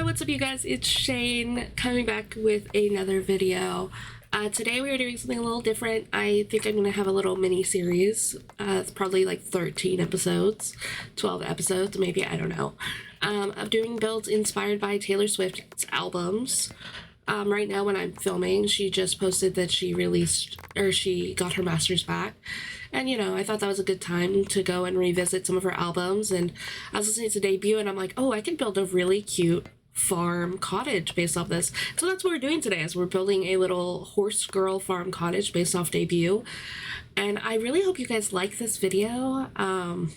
Hi, what's up, you guys? It's Shane coming back with another video. Today we are doing something a little different. I think I'm going to have a little mini series. It's probably like 13 episodes, 12 episodes, maybe, I don't know. Of doing builds inspired by Taylor Swift's albums. Right now when I'm filming, she just posted that she got her master's back. And, I thought that was a good time to go and revisit some of her albums. And I was listening to Debut and I'm like, oh, I can build a really cute farm cottage based off this. So that's what we're doing today, is we're building a little horse girl farm cottage based off Debut. And I really hope you guys like this video. And,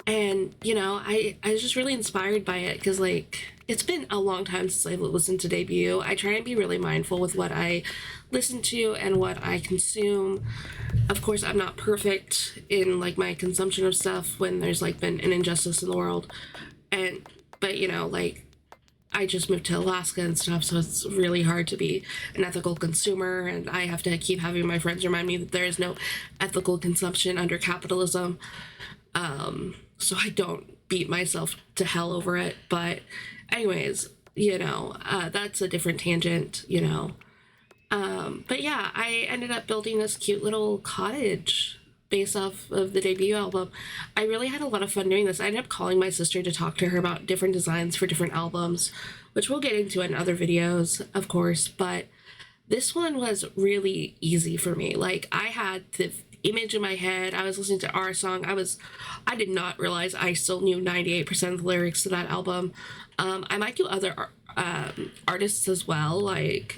I was just really inspired by it because, it's been a long time since I've listened to Debut. I try and be really mindful with what I listen to and what I consume. Of course, I'm not perfect in, my consumption of stuff when there's, been an injustice in the world. But, I just moved to Alaska and stuff, so it's really hard to be an ethical consumer, and I have to keep having my friends remind me that there is no ethical consumption under capitalism. So I don't beat myself to hell over it. But anyways, that's a different tangent, But yeah, I ended up building this cute little cottage based off of the Debut album. I really had a lot of fun doing this. I ended up calling my sister to talk to her about different designs for different albums, which we'll get into in other videos, of course, but this one was really easy for me. I had the image in my head. I was listening to our song. I did not realize I still knew 98% of the lyrics to that album. I might do other artists as well.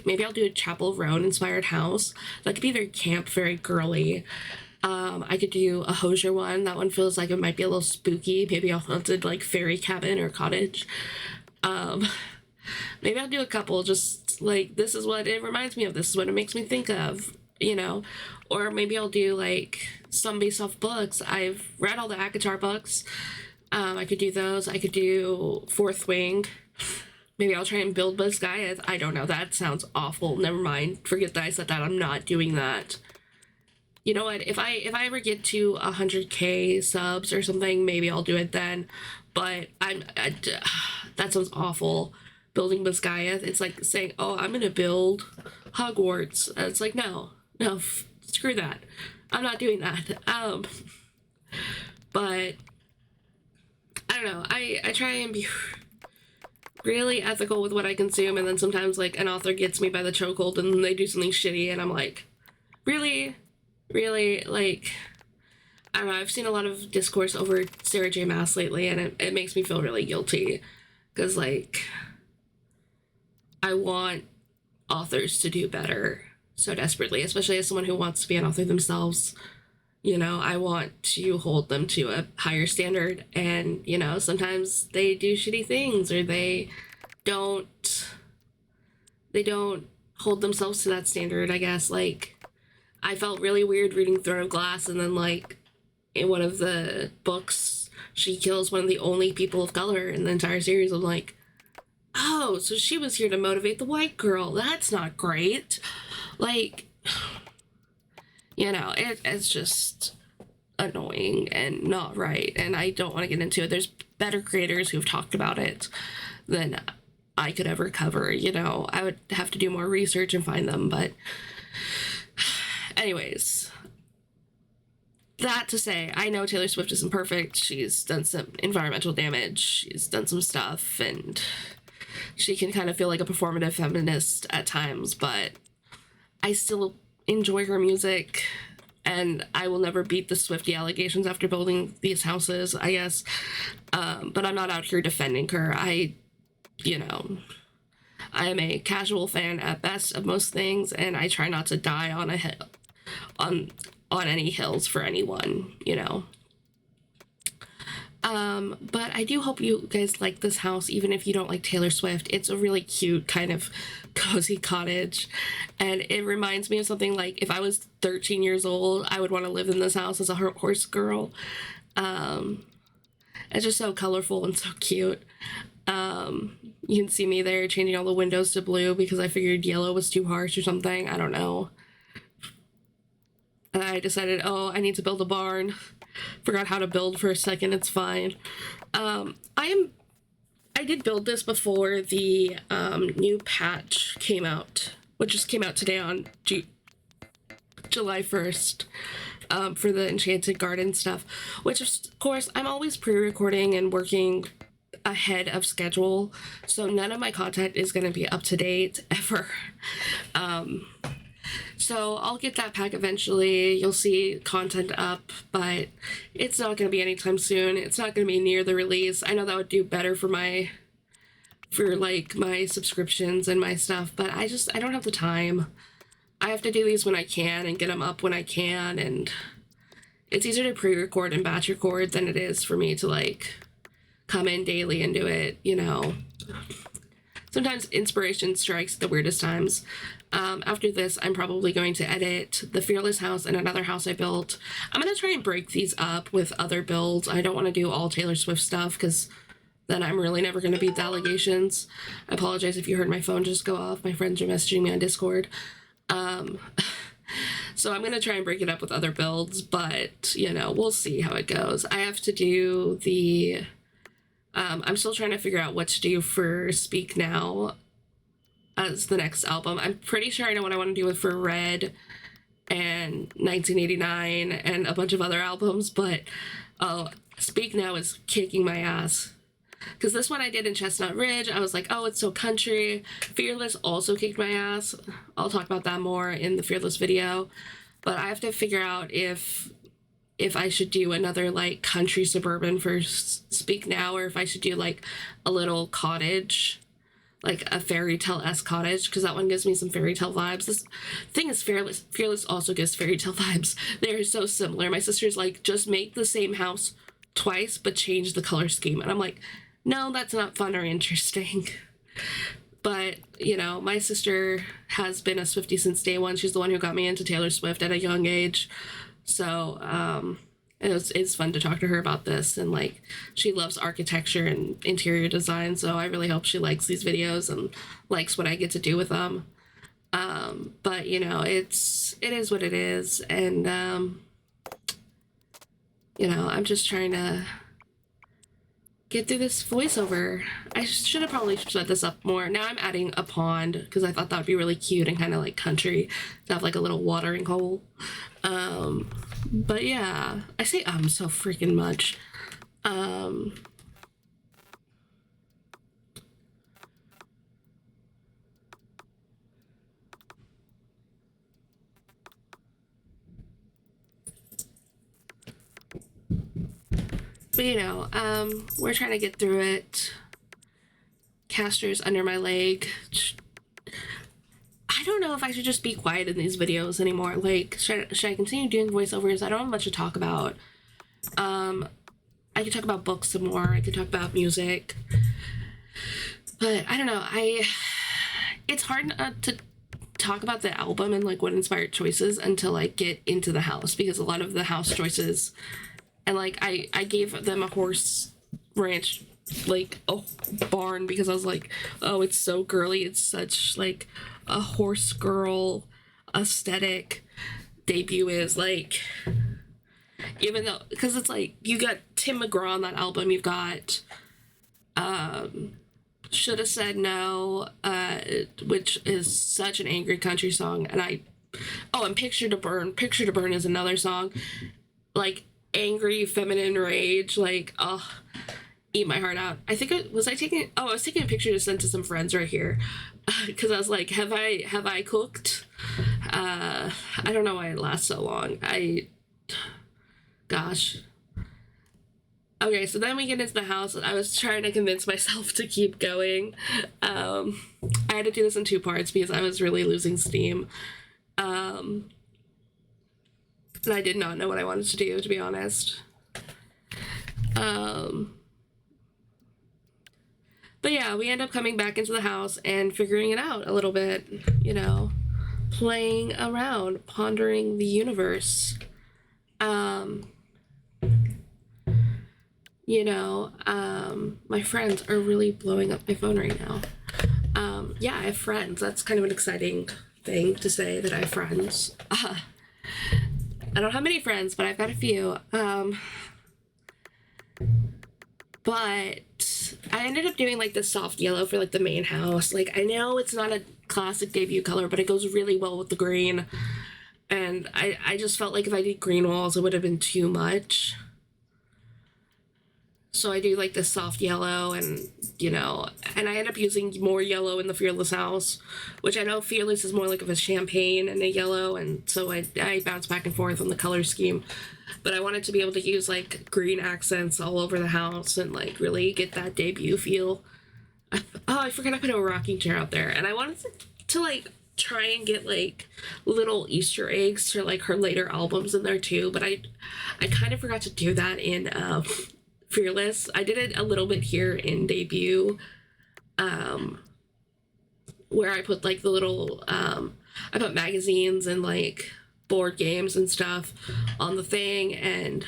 Maybe I'll do a Chapel Roan inspired house. That could be very camp, very girly. I could do a Hozier one. That one feels like it might be a little spooky. Maybe a haunted, fairy cabin or cottage. Maybe I'll do a couple, just this is what it reminds me of. This is what it makes me think of, Or maybe I'll do some based off books. I've read all the ACOTAR books. I could do those. I could do Fourth Wing. Maybe I'll try and build Basgiath. I don't know. That sounds awful. Never mind. Forget that I said that. I'm not doing that. You know what? If I ever get to 100K subs or something, maybe I'll do it then. But that sounds awful. Building Basgiath. It's like saying, oh, I'm gonna build Hogwarts. It's like, no, screw that. I'm not doing that. But I don't know. I try and be really ethical with what I consume, and then sometimes an author gets me by the chokehold and they do something shitty, and I'm like, really, I don't know. I've seen a lot of discourse over Sarah J. Maas lately, and it makes me feel really guilty because I want authors to do better so desperately, especially as someone who wants to be an author themselves. I want to hold them to a higher standard, and sometimes they do shitty things, or they don't hold themselves to that standard, I guess. I felt really weird reading Throne of Glass, and then in one of the books she kills one of the only people of color in the entire series. I'm like, oh, so she was here to motivate the white girl. That's not great. It's just annoying and not right, and I don't want to get into it. There's better creators who've talked about it than I could ever cover. I would have to do more research and find them, but anyways, that to say, I know Taylor Swift isn't perfect. She's done some environmental damage. She's done some stuff, and she can kind of feel like a performative feminist at times, but I still enjoy her music, and I will never beat the Swiftie allegations after building these houses, I guess. But I'm not out here defending her. I am a casual fan at best of most things, and I try not to die on a hill, on any hills for anyone, But I do hope you guys like this house, even if you don't like Taylor Swift. It's a really cute kind of cozy cottage, and it reminds me of something if I was 13 years old, I would want to live in this house as a horse girl. It's just so colorful and so cute. You can see me there changing all the windows to blue because I figured yellow was too harsh or something. I don't know. And I decided, oh, I need to build a barn. Forgot how to build for a second. It's fine. I am I did build this before the new patch came out, which just came out today on July 1st, for the Enchanted Garden stuff, which of course I'm always pre-recording and working ahead of schedule, so none of my content is going to be up to date ever. So I'll get that pack eventually. You'll see content up, but it's not going to be anytime soon. It's not going to be near the release. I know that would do better for my subscriptions and my stuff, but I don't have the time. I have to do these when I can and get them up when I can, and it's easier to pre-record and batch record than it is for me to like come in daily and do it, you know. Sometimes inspiration strikes at the weirdest times. After this, I'm probably going to edit the Fearless house and another house I built. I'm going to try and break these up with other builds. I don't want to do all Taylor Swift stuff because then I'm really never going to beat the allegations. I apologize if you heard my phone just go off. My friends are messaging me on Discord. So I'm going to try and break it up with other builds, but, you know, we'll see how it goes. I have to do the... I'm still trying to figure out what to do for Speak Now as the next album. I'm pretty sure I know what I want to do with For Red and 1989 and a bunch of other albums, but Speak Now is kicking my ass. Because this one I did in Chestnut Ridge, I was like, oh, it's so country. Fearless also kicked my ass. I'll talk about that more in the Fearless video. But I have to figure out if I should do another like country suburban for Speak Now, or if I should do like a little cottage, like a fairy tale-esque cottage, because that one gives me some fairy tale vibes. This thing is Fearless also gives fairy tale vibes. They're so similar. My sister's like, just make the same house twice but change the color scheme, and I'm like, no, that's not fun or interesting. But, you know, my sister has been a Swiftie since day one. She's the one who got me into Taylor Swift at a young age. So it's fun to talk to her about this, and like she loves architecture and interior design, so I really hope she likes these videos and likes what I get to do with them. But you know, it is what it is, and you know, I'm just trying to get through this voiceover. I should have probably sped this up more. Now I'm adding a pond because I thought that would be really cute and kind of like country to have like a little watering hole. But yeah, I say so freaking much. But you know, we're trying to get through it. Caster's under my leg. I don't know if I should just be quiet in these videos anymore. Like, should I continue doing voiceovers? I don't have much to talk about. I could talk about books some more. I could talk about music. But I don't know. It's hard to talk about the album and like what inspired choices until I get into the house, because a lot of the house choices, and like I gave them a horse ranch, like a barn, because I was like, oh, it's so girly. It's such like a horse girl aesthetic. Debut is like, even though, because it's like you got Tim McGraw on that album, you've got Should Have Said No, which is such an angry country song, and and Picture to Burn. Picture to Burn is another song, like angry feminine rage, like eat my heart out. I think I was taking a picture to send to some friends right here, because I was like, have I cooked? I don't know why it lasts so long. Gosh. Okay, so then we get into the house, and I was trying to convince myself to keep going. I had to do this in 2 parts because I was really losing steam. And I did not know what I wanted to do, to be honest. But yeah, we end up coming back into the house and figuring it out a little bit, you know, playing around, pondering the universe. You know, my friends are really blowing up my phone right now. Yeah, I have friends. That's kind of an exciting thing to say, that I have friends. I don't have many friends, but I've got a few. But I ended up doing like the soft yellow for like the main house. Like I know it's not a classic debut color, but it goes really well with the green. And I just felt like if I did green walls, it would have been too much. So I do like this soft yellow and, and I end up using more yellow in the Fearless house, which I know Fearless is more like of a champagne and a yellow. And so I bounce back and forth on the color scheme. But I wanted to be able to use like green accents all over the house and like really get that debut feel. Oh, I forgot I put a rocking chair out there. And I wanted to like try and get like little Easter eggs for like her later albums in there too. But I kind of forgot to do that in Fearless. I did it a little bit here in debut, where I put like the little I put magazines and like board games and stuff on the thing, and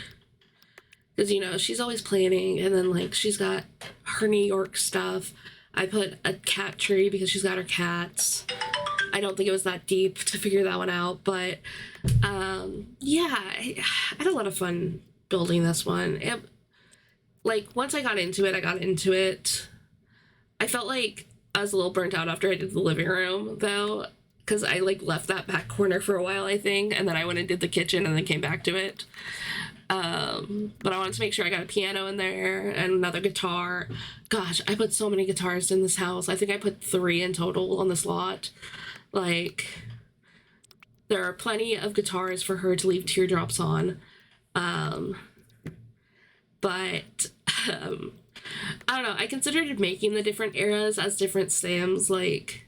because she's always planning, and then like she's got her New York stuff. I put a cat tree because she's got her cats. I don't think it was that deep to figure that one out, but yeah, I had a lot of fun building this one. Like, once I got into it. I felt like I was a little burnt out after I did the living room, though, because I, like, left that back corner for a while, I think, and then I went and did the kitchen and then came back to it. But I wanted to make sure I got a piano in there and another guitar. Gosh, I put so many guitars in this house. I think I put 3 in total on this lot. Like, there are plenty of guitars for her to leave teardrops on. But I don't know. I considered making the different eras as different Sims, like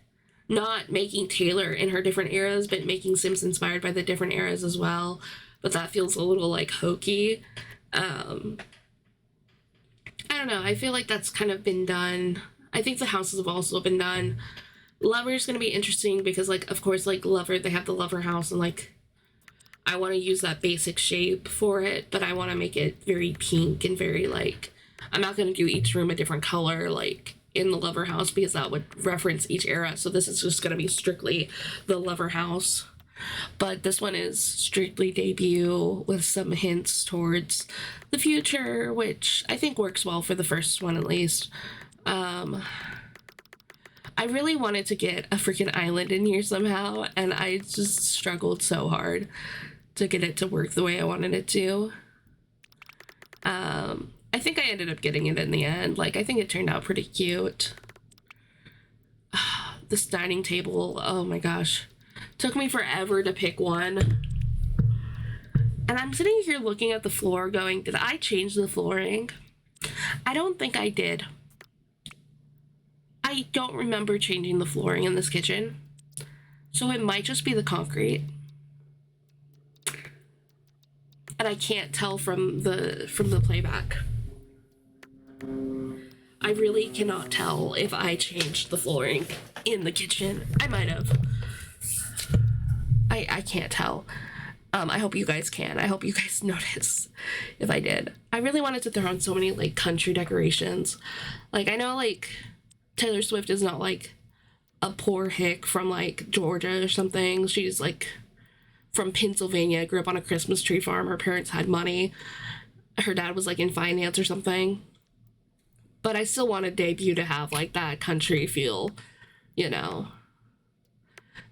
not making Taylor in her different eras, but making Sims inspired by the different eras as well. But that feels a little like hokey. I don't know. I feel like that's kind of been done. I think the houses have also been done. Lover's gonna be interesting because, like, of course, like Lover, they have the Lover house, and like I want to use that basic shape for it, but I want to make it very pink and very like, I'm not going to do each room a different color like in the Lover house because that would reference each era. So this is just going to be strictly the Lover house. But this one is strictly debut with some hints towards the future, which I think works well for the first one at least. I really wanted to get a freaking island in here somehow, and I just struggled so hard to get it to work the way I wanted it to. I think I ended up getting it in the end. Like, I think it turned out pretty cute. This dining table, oh my gosh. Took me forever to pick one. And I'm sitting here looking at the floor going, did I change the flooring? I don't think I did. I don't remember changing the flooring in this kitchen. So it might just be the concrete. And I can't tell from the playback. I really cannot tell if I changed the flooring in the kitchen. I might have. I can't tell. I hope you guys can. I hope you guys notice if I did. I really wanted to throw on so many like country decorations. Like, I know like Taylor Swift is not like a poor hick from like Georgia or something. She's like from Pennsylvania, grew up on a Christmas tree farm. Her parents had money. Her dad was like in finance or something. But I still wanted debut to have like that country feel,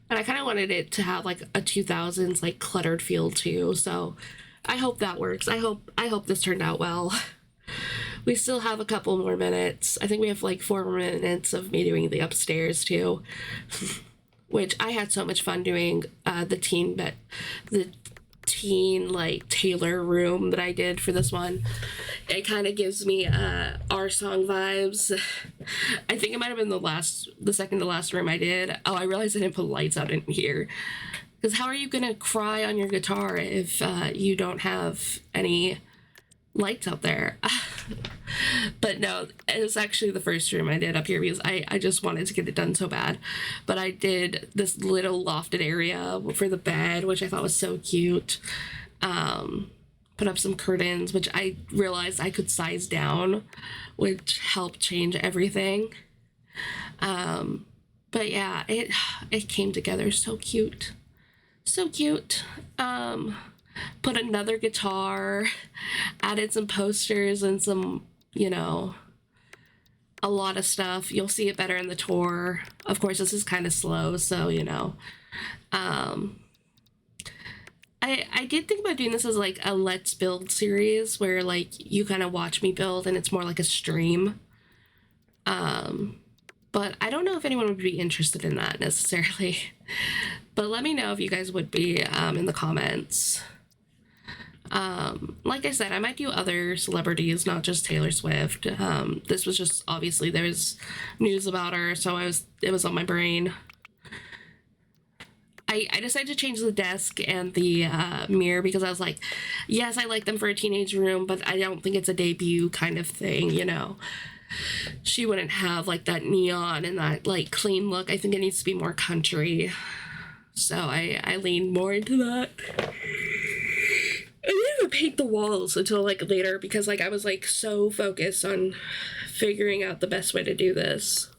And I kind of wanted it to have like a 2000s like cluttered feel too. So I hope that works. I hope this turned out well. We still have a couple more minutes. I think we have like 4 more minutes of me doing the upstairs too. Which I had so much fun doing the teen like Taylor room that I did for this one. It kind of gives me our song vibes. I think it might have been the second to last room I did. Oh, I realized I didn't put lights out in here. Because how are you gonna cry on your guitar if you don't have any lights out there? But no, it was actually the first room I did up here because I just wanted to get it done so bad. But I did this little lofted area for the bed, which I thought was so cute. Put up some curtains, which I realized I could size down, which helped change everything. But yeah, it came together so cute. So cute. Put another guitar, added some posters and some, a lot of stuff. You'll see it better in the tour. Of course, this is kind of slow, so you know. Um, I did think about doing this as like a let's build series where like you kind of watch me build and it's more like a stream. Um, but I don't know if anyone would be interested in that necessarily. But let me know if you guys would be in the comments. Like I said, I might do other celebrities, not just Taylor Swift. This was just obviously there's news about her, so it was on my brain. I decided to change the desk and the mirror because I was like, yes, I like them for a teenage room, but I don't think it's a debut kind of thing, you know. She wouldn't have like that neon and that like clean look. I think it needs to be more country. So I leaned more into that. I didn't even paint the walls until like later because like I was like so focused on figuring out the best way to do this.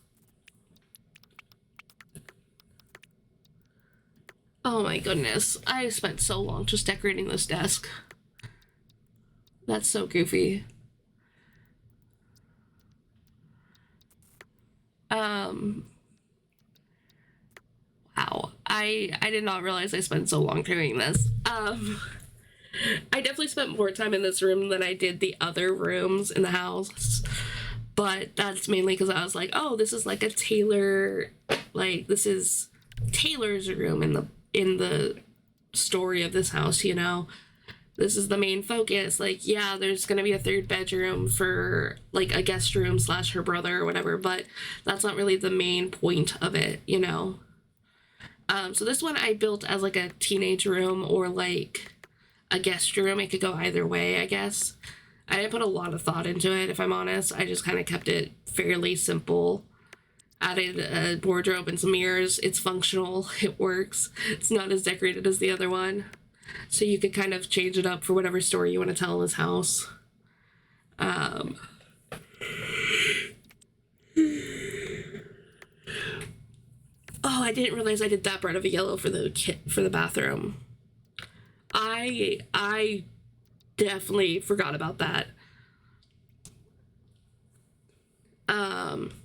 Oh my goodness. I spent so long just decorating this desk. That's so goofy. Um, wow. I did not realize I spent so long doing this. I definitely spent more time in this room than I did the other rooms in the house. But that's mainly because I was like, oh, this is like a Taylor, like this is Taylor's room in the story of this house, you know. This is the main focus. Like, yeah, there's gonna be a third bedroom for like a guest room slash her brother or whatever, but that's not really the main point of it, you know. So this one I built as like a teenage room or like a guest room. It could go either way, I guess. I didn't put a lot of thought into it, if I'm honest. I just kind of kept it fairly simple. Added a wardrobe and some mirrors. It's functional. It works. It's not as decorated as the other one. So you could kind of change it up for whatever story you want to tell in this house. Um, oh, I didn't realize I did that bright of a yellow for the bathroom. I definitely forgot about that.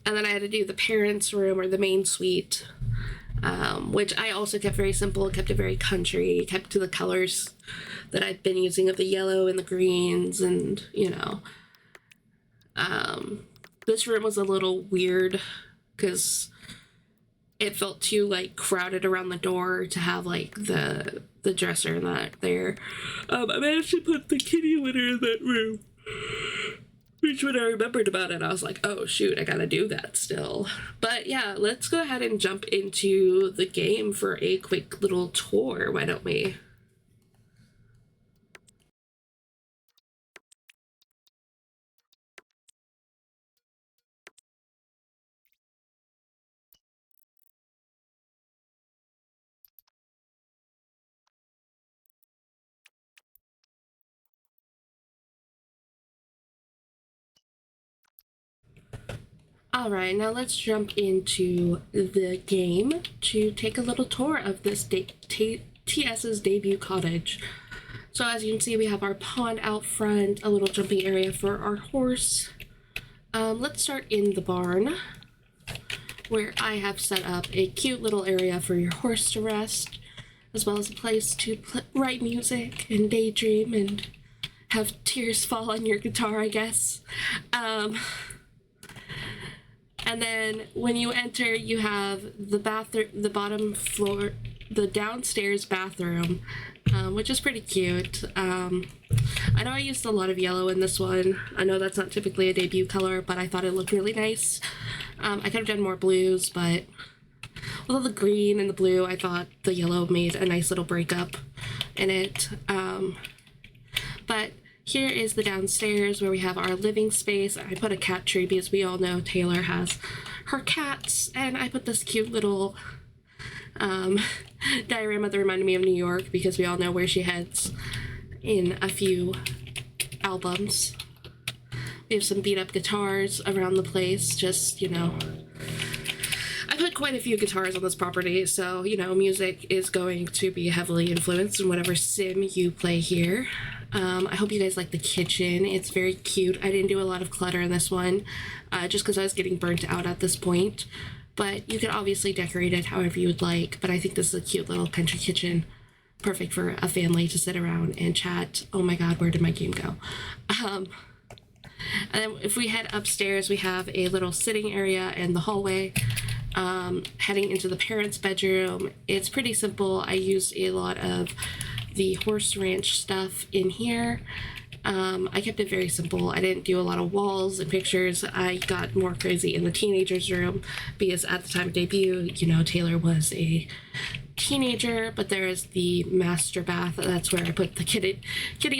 And then I had to do the parents' room or the main suite, which I also kept very simple, kept it very country, kept to the colors that I'd been using of the yellow and the greens, and you know. This room was a little weird because it felt too like crowded around the door to have like the dresser and that there. I managed to put the kitty litter in that room. Which when I remembered about it, I was like, oh shoot, I gotta do that still. But yeah, let's go ahead and jump into the game for a quick little tour, why don't we? Alright, now let's jump into the game to take a little tour of this TS's debut cottage. So as you can see, we have our pond out front, a little jumping area for our horse. Let's start in the barn, where I have set up a cute little area for your horse to rest, as well as a place to write music and daydream and have tears fall on your guitar, I guess. And then when you enter, you have the bathroom, the bottom floor, the downstairs bathroom, which is pretty cute. I know I used a lot of yellow in this one. I know that's not typically a debut color, but I thought it looked really nice. I could have done more blues, but with all the green and the blue, I thought the yellow made a nice little breakup in it. But here is the downstairs where we have our living space. I put a cat tree because we all know Taylor has her cats, and I put this cute little diorama that reminded me of New York because we all know where she heads in a few albums. We have some beat up guitars around the place, just, you know. I put quite a few guitars on this property, so, you know, music is going to be heavily influenced in whatever sim you play here. I hope you guys like the kitchen. It's very cute. I didn't do a lot of clutter in this one, just because I was getting burnt out at this point. But you could obviously decorate it however you would like. But I think this is a cute little country kitchen. Perfect for a family to sit around and chat. Oh my god, where did my game go? And then if we head upstairs, we have a little sitting area in the hallway. Heading into the parents' bedroom, it's pretty simple. I used a lot of the horse ranch stuff in here. I kept it very simple. I didn't do a lot of walls and pictures. I got more crazy in the teenagers' room because at the time of debut, you know, Taylor was a teenager, but there is the master bath. That's where I put the kitty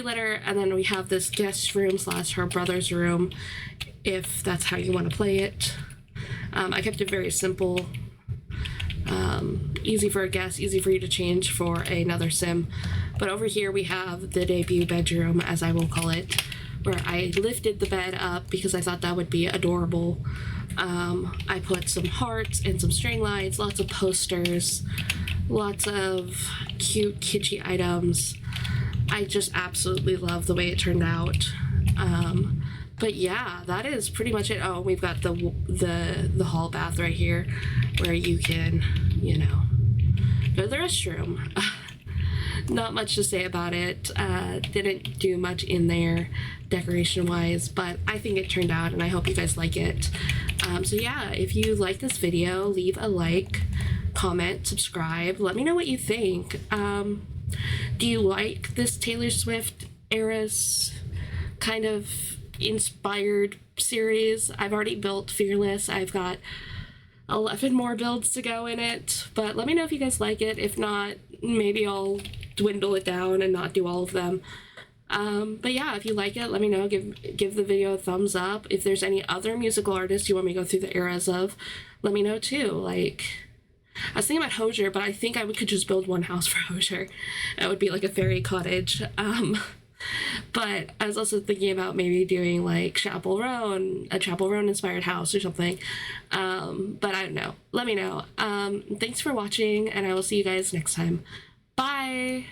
litter, and then we have this guest room / her brother's room, if that's how you want to play it. I kept it very simple. Easy for a guest, easy for you to change for another sim. But over here we have the debut bedroom, as I will call it, where I lifted the bed up because I thought that would be adorable. I put some hearts and some string lights, lots of posters, lots of cute kitschy items. I just absolutely love the way it turned out. But yeah, that is pretty much it. Oh, we've got the hall bath right here where you can, you know, go to the restroom. Not much to say about it. Didn't do much in there decoration wise, but I think it turned out and I hope you guys like it. So yeah, if you like this video, leave a like, comment, subscribe. Let me know what you think. Do you like this Taylor Swift era's kind of inspired series? I've already built Fearless. I've got 11 more builds to go in it, but let me know if you guys like it. If not, maybe I'll dwindle it down and not do all of them. But yeah, if you like it, let me know. Give the video a thumbs up. If there's any other musical artists you want me to go through the eras of, let me know too. Like, I was thinking about Hozier, but I think I could just build one house for Hozier. It would be like a fairy cottage. But I was also thinking about maybe doing like Chapel Roan, a Chapel Roan inspired house or something. But I don't know. Let me know. Thanks for watching, and I will see you guys next time. Bye!